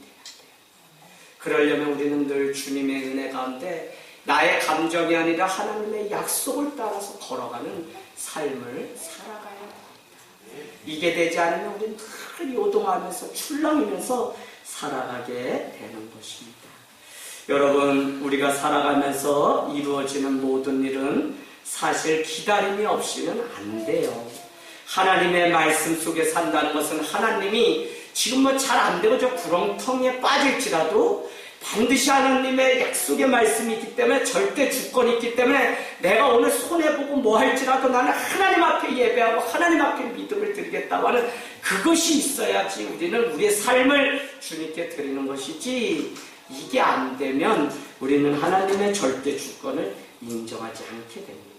Speaker 1: 그러려면 우리는 늘 주님의 은혜 가운데 나의 감정이 아니라 하나님의 약속을 따라서 걸어가는 삶을 살아가야 합니다. 이게 되지 않으면 우리는 늘 요동하면서 출렁이면서 살아가게 되는 것입니다. 여러분 우리가 살아가면서 이루어지는 모든 일은 사실 기다림이 없이는 안 돼요. 하나님의 말씀 속에 산다는 것은 하나님이 지금 뭐 잘 안 되고 저 구렁텅이에 빠질지라도 반드시 하나님의 약속의 말씀이 있기 때문에 절대 주권이 있기 때문에 내가 오늘 손해보고 뭐 할지라도 나는 하나님 앞에 예배하고 하나님 앞에 믿음을 드리겠다고 하는 그것이 있어야지 우리는 우리의 삶을 주님께 드리는 것이지 이게 안 되면 우리는 하나님의 절대 주권을 인정하지 않게 됩니다.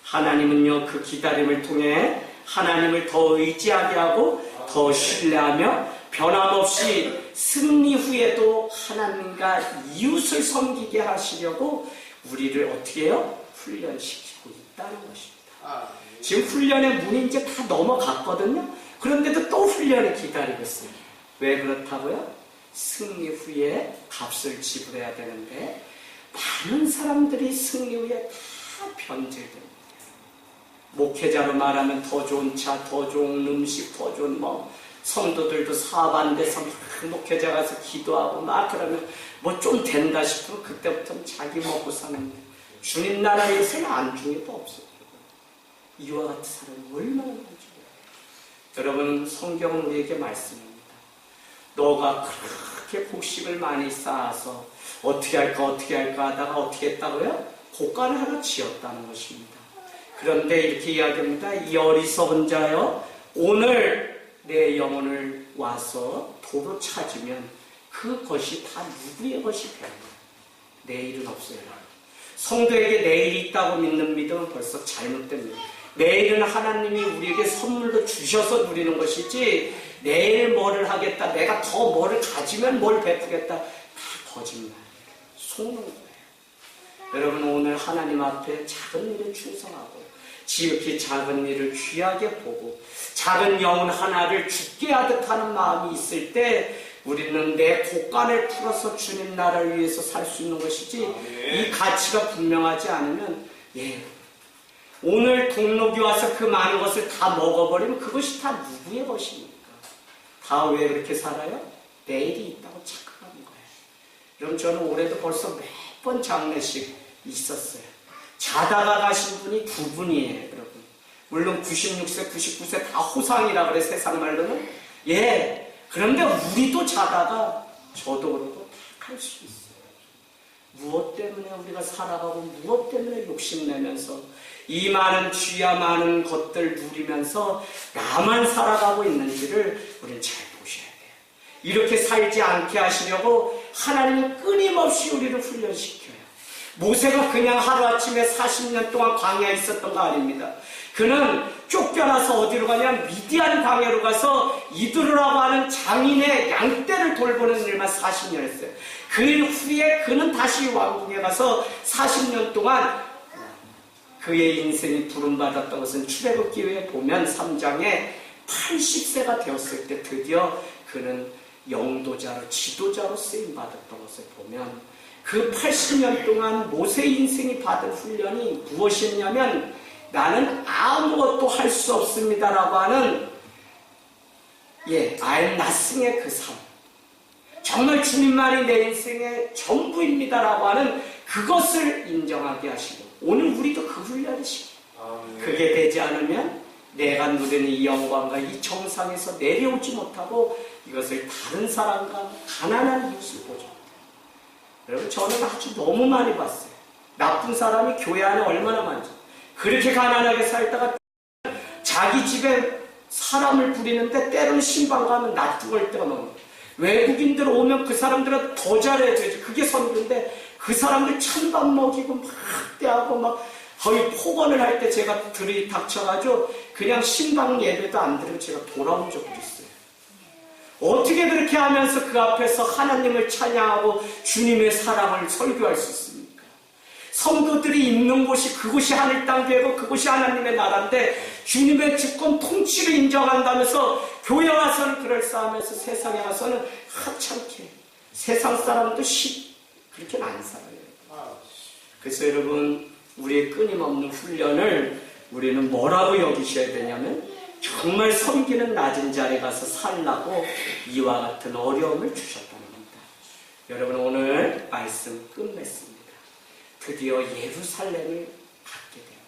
Speaker 1: 하나님은요 그 기다림을 통해 하나님을 더 의지하게 하고 더 신뢰하며 변함없이 승리 후에도 하나님과 이웃을 섬기게 하시려고 우리를 어떻게 해요? 훈련시키고 있다는 것입니다. 지금 훈련의 문이 이제 다 넘어갔거든요. 그런데도 또 훈련이 기다리고 있어요. 왜 그렇다고요? 승리 후에 값을 지불해야 되는데 많은 사람들이 승리 후에 다 변질됩니다. 목회자로 말하면 더 좋은 차, 더 좋은 음식, 더 좋은 성도들도 사반돼서 막 목회자 가서 기도하고 막 그러면 좀 된다 싶으면 그때부터는 자기 먹고 사는 주님 나라에서는 안중에도 없어요. 이와 같은 사람이 얼마나 많죠. 여러분, 성경은 우리에게 말씀합니다. 너가 그렇게 곡식을 많이 쌓아서 어떻게 할까 하다가 어떻게 했다고요? 곡간을 하나 지었다는 것입니다. 그런데 이렇게 이야기합니다. 이 어리석은 자여, 오늘 내 영혼을 와서 도로 찾으면 그것이 다 누구의 것이 되는 거예요? 내일은 없어요. 성도에게 내일이 있다고 믿는 믿음은 벌써 잘못됩니다. 내일은 하나님이 우리에게 선물로 주셔서 누리는 것이지, 내일 뭐를 하겠다, 내가 더 뭐를 가지면 뭘 베푸겠다, 다 거짓말, 속는 거예요. 여러분, 오늘 하나님 앞에 작은 일에 충성하고 지극히 작은 일을 귀하게 보고 작은 영혼 하나를 죽게 하듯 하는 마음이 있을 때 우리는 내 곡간을 풀어서 주님 나라를 위해서 살 수 있는 것이지, 이 가치가 분명하지 않으면 오늘 동록이 와서 그 많은 것을 다 먹어버리면 그것이 다 누구의 것입니까? 다 왜 그렇게 살아요? 내일이 있다고 착각하는 거예요. 여러분, 저는 올해도 벌써 몇 번 장례식 있었어요. 자다가 가신 분이 2분이에요, 여러분. 물론 96세, 99세 다 호상이라 그래, 세상 말로는. 그런데 우리도 자다가 저도 그러고 다 갈 수 있어요. 무엇 때문에 우리가 살아가고 무엇 때문에 욕심내면서 이 많은 쥐야 많은 것들 누리면서 나만 살아가고 있는지를 우리는 잘 보셔야 돼요. 이렇게 살지 않게 하시려고 하나님은 끊임없이 우리를 훈련시켜요. 모세가 그냥 하루아침에 40년 동안 광야에 있었던 거 아닙니다. 그는 쫓겨나서 어디로 가냐? 미디안 광야로 가서 이두르라고 하는 장인의 양떼를 돌보는 일만 40년 했어요. 그 후에 그는 다시 왕궁에 가서 40년 동안 그의 인생이 부름받았던 것은 출애굽기에 보면 3장에 80세가 되었을 때 드디어 그는 영도자로, 지도자로 쓰임받았던 것을 보면 그 80년 동안 모세 인생이 받은 훈련이 무엇이었냐면, 나는 아무것도 할 수 없습니다라고 하는 I'm nothing의 그 삶, 정말 주님만이 내 인생의 전부입니다라고 하는 그것을 인정하게 하시고, 오늘 우리도 그 훈련을 시켜요. 그게 되지 않으면 내가 누리는 이 영광과 이 정상에서 내려오지 못하고 이것을 다른 사람과 가난한 이웃을 보죠. 여러분, 저는 아주 너무 많이 봤어요. 나쁜 사람이 교회 안에 얼마나 많죠. 그렇게 가난하게 살다가 자기 집에 사람을 부리는데 때로는 신방 가면 낯뜨거울 때가 너무, 외국인들 오면 그 사람들은 더 잘해줘야지, 그게 선교인데 그 사람들 찬밥 먹이고 막 대하고 막 거의 폭언을 할 때 제가 들이닥쳐가지고 그냥 신방 예배도 안 드리고 제가 돌아온 적도 있어요. 어떻게 그렇게 하면서 그 앞에서 하나님을 찬양하고 주님의 사랑을 설교할 수 있습니까? 성도들이 있는 곳이 그곳이 하늘 땅 교회고 그곳이 하나님의 나라인데 주님의 주권 통치를 인정한다면서 교회 와서는 그럴싸하면서 세상에 와서는 하찮게, 세상 사람도 그렇게는 안 살아요. 그래서 여러분, 우리의 끊임없는 훈련을 우리는 뭐라고 여기셔야 되냐면, 정말 섬기는 낮은 자리에 가서 살라고 이와 같은 어려움을 주셨다는 겁니다. 여러분, 오늘 말씀 끝냈습니다. 드디어 예루살렘을 갖게 됩니다.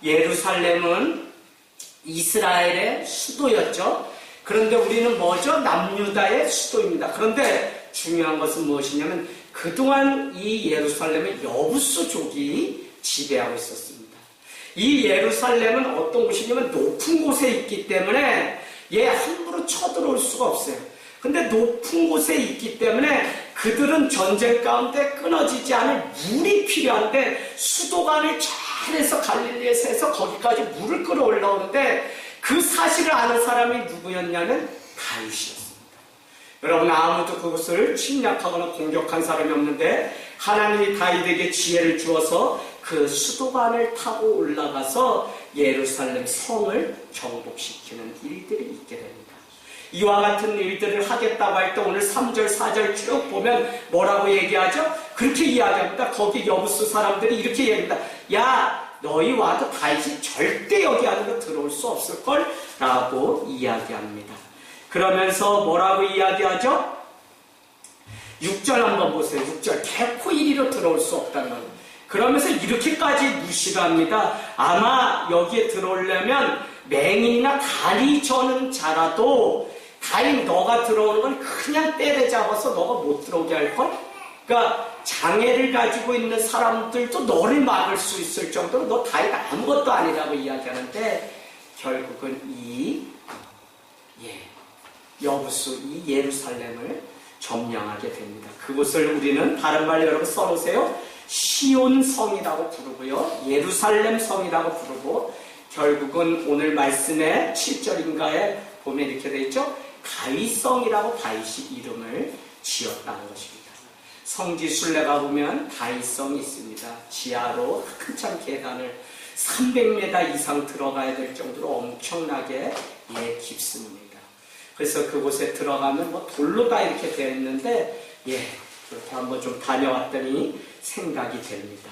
Speaker 1: 예루살렘은 이스라엘의 수도였죠. 그런데 우리는 뭐죠? 남유다의 수도입니다. 그런데 중요한 것은 무엇이냐면, 그동안 이 예루살렘의 여부수족이 지배하고 있었습니다. 이 예루살렘은 어떤 곳이냐면 높은 곳에 있기 때문에 함부로 쳐들어올 수가 없어요. 근데 높은 곳에 있기 때문에 그들은 전쟁 가운데 끊어지지 않을 물이 필요한데, 수도관을 잘해서 갈릴리에서 해서 거기까지 물을 끌어올라오는데, 그 사실을 아는 사람이 누구였냐면 다윗이었습니다. 여러분, 아무도 그것을 침략하거나 공격한 사람이 없는데 하나님이 다윗에게 지혜를 주어서 그 수도관을 타고 올라가서 예루살렘 성을 정복시키는 일들이 있게 됩니다. 이와 같은 일들을 하겠다고 할 때 오늘 3절, 4절 쭉 보면 뭐라고 얘기하죠? 그렇게 이야기합니다. 거기 여부수 사람들이 이렇게 얘기합니다. 야, 너희 와도 다윗이 절대 여기 안으로 들어올 수 없을걸 라고 이야기합니다. 그러면서 뭐라고 이야기하죠? 6절 한번 보세요. 6절 결코 이리로 들어올 수 없다는 거예요. 그러면서 이렇게까지 무시를 합니다. 아마 여기에 들어오려면 맹인이나 다리 저는 자라도 다행 너가 들어오는 건 그냥 때려잡아서 너가 못 들어오게 할걸? 그러니까 장애를 가지고 있는 사람들도 너를 막을 수 있을 정도로 너 다행 아무것도 아니라고 이야기하는데 결국은 이 여부수, 이 예루살렘을 점령하게 됩니다. 그곳을 우리는 다른 말로 여러분 써놓으세요. 시온 성이라고 부르고요. 예루살렘 성이라고 부르고 결국은 오늘 말씀의 7절인가에 보면 이렇게 되어 있죠. 다윗성이라고 다윗이 이름을 지었다는 것입니다. 성지 순례가 보면 다윗성이 있습니다. 지하로 한참 계단을 300m 이상 들어가야 될 정도로 엄청나게 깊습니다. 그래서 그곳에 들어가면 뭐 돌로 다 이렇게 되어 있는데 그렇게 한번 좀 다녀왔더니 생각이 됩니다.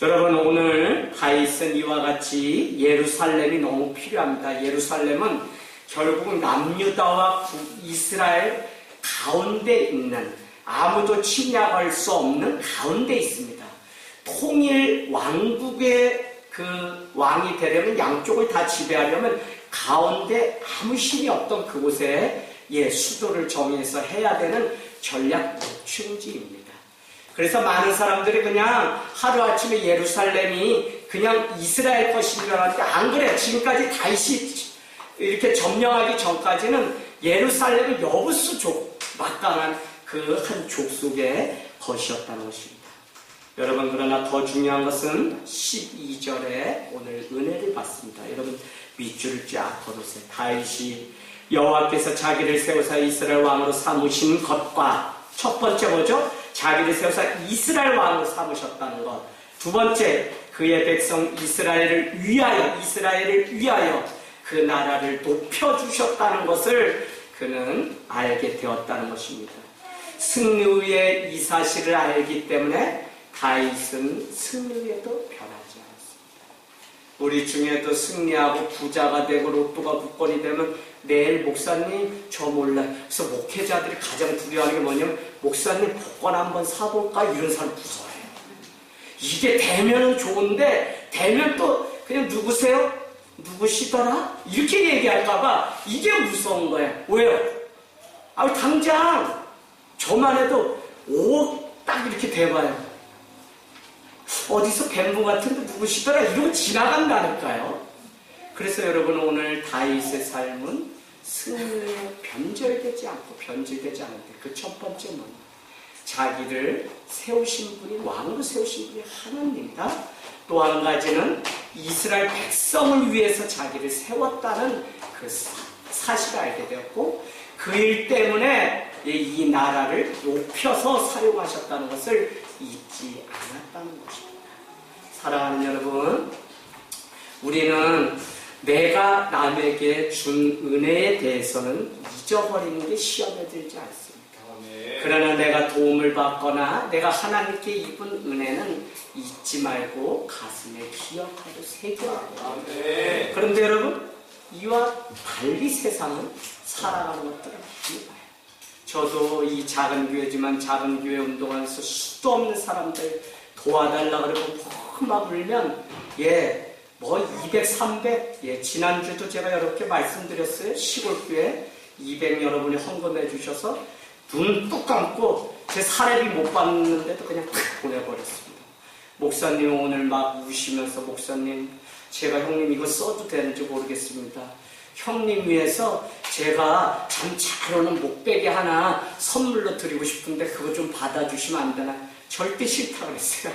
Speaker 1: 여러분 오늘 다윗은 이와 같이 예루살렘이 너무 필요합니다. 예루살렘은 결국 남유다와 북이스라엘 가운데 있는 아무도 침략할 수 없는 가운데 있습니다. 통일 왕국의 그 왕이 되려면 양쪽을 다 지배하려면 가운데 아무 힘이 없던 그곳에 수도를 정해서 해야 되는 전략 요충지입니다. 그래서 많은 사람들이 그냥 하루아침에 예루살렘이 그냥 이스라엘 것인 줄 알았는데 안 그래요. 지금까지 다윗이 이렇게 점령하기 전까지는 예루살렘은 여부수족, 막강한 그 한 족속의 것이었다는 것입니다. 여러분 그러나 더 중요한 것은 12절에 오늘 은혜를 받습니다. 여러분 밑줄을 쫙 걸으세요. 다윗이 여호와께서 자기를 세우사 이스라엘 왕으로 삼으신 것과 첫 번째 뭐죠? 자기를 세우사 이스라엘 왕으로 삼으셨다는 것. 두 번째 그의 백성 이스라엘을 위하여 그 나라를 높여주셨다는 것을 그는 알게 되었다는 것입니다. 승리의 이 사실을 알기 때문에 다윗은 승리에도 변하지 않았습니다. 우리 중에도 승리하고 부자가 되고 로또가 복권이 되면 내일 목사님 저 몰라요. 그래서 목회자들이 가장 두려워하는 게 뭐냐면 목사님 복권 한번 사볼까? 이런 사람 무서워해요. 이게 되면 좋은데 되면 또 그냥 누구세요? 누구시더라? 이렇게 얘기할까봐 이게 무서운 거예요. 왜요? 당장 저만 해도 딱 이렇게 돼봐요. 어디서 뵌 분 같은데 누구시더라? 이러고 지나간다니까요. 그래서 여러분 오늘 다윗의 삶은 승리에 변절되지 않는데 그 첫 번째 뭐냐? 자기를 세우신 분이 왕으로 세우신 분이 하나님이다. 또 한 가지는 이스라엘 백성을 위해서 자기를 세웠다는 그 사실을 알게 되었고 그 일 때문에 이 나라를 높여서 사용하셨다는 것을 잊지 않았다는 것입니다. 사랑하는 여러분, 우리는 내가 남에게 준 은혜에 대해서는 잊어버리는 게 시험에 들지 않습니다. 그러나 내가 도움을 받거나 내가 하나님께 입은 은혜는 잊지 말고 가슴에 기억하고 새겨야 돼요. 그런데 여러분, 이와 달리 세상은 살아가는 것들을 많이 봐요. 저도 이 작은 교회지만 작은 교회 운동하면서 수도 없는 사람들 도와달라 그러고 막 울면 200, 300 지난주도 제가 이렇게 말씀드렸어요. 시골교회 200 여러분이 헌금해 주셔서 눈 뚝 감고 제 사례비 못 받는데도 그냥 탁 보내버렸습니다. 목사님 오늘 막 우시면서 목사님 제가 형님 이거 써도 되는지 모르겠습니다. 형님 위해서 제가 참 잘 오는 목베개 하나 선물로 드리고 싶은데 그거 좀 받아주시면 안 되나? 절대 싫다고 그랬어요.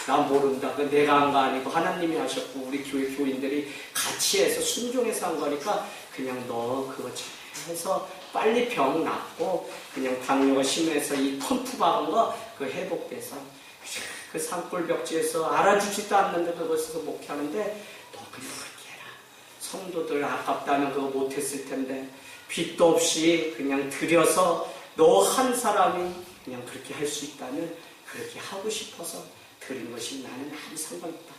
Speaker 1: 나 모른다. 내가 한 거 아니고 하나님이 하셨고 우리 교회 교인들이 같이 해서 순종해서 한 거니까 그냥 너 그거 잘 해서 빨리 병 낫고 그냥 당뇨가 심해서 이 펌프 박은 거 그 회복돼서 그 산골벽지에서 알아주지도 않는데 그것에서 목회하는데 너 그냥 그렇게 해라. 성도들 아깝다면 그거 못했을 텐데 빚도 없이 그냥 들여서 너 한 사람이 그냥 그렇게 할 수 있다면 그렇게 하고 싶어서 드린 것이 나는 아무 상관없다.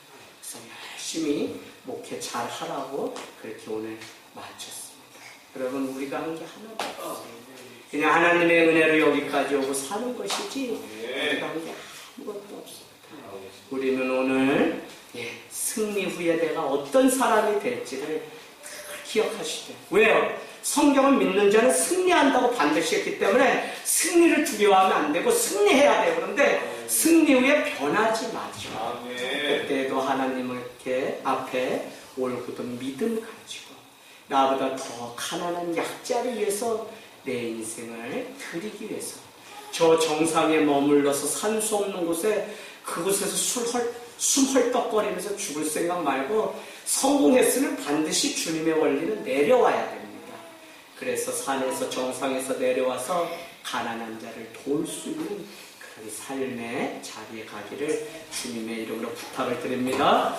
Speaker 1: 그래서 열심히 목회 잘 하라고 그렇게 오늘 마쳤습니다. 여러분, 우리가 한 게 하나도 없어요. 그냥 하나님의 은혜로 여기까지 오고 사는 것이지 우리가 한 게 아무것도 없습니다. 우리는 오늘 승리 후에 내가 어떤 사람이 될지를 기억하시되, 왜요? 성경은 믿는 자는 승리한다고 반드시 했기 때문에 승리를 두려워하면 안 되고 승리해야 돼요. 그런데 승리 후에 변하지 마죠. 그때도 하나님을 이렇게 앞에 올곧은 믿음 가지고 나보다 더 가난한 약자를 위해서 내 인생을 드리기 위해서 저 정상에 머물러서 산 수 없는 곳에 그곳에서 숨 헐떡거리면서 죽을 생각 말고 성공했으면 반드시 주님의 원리는 내려와야 됩니다. 그래서 산에서 정상에서 내려와서 가난한 자를 도울 수 있는 그런 삶의 자리에 가기를 주님의 이름으로 부탁을 드립니다.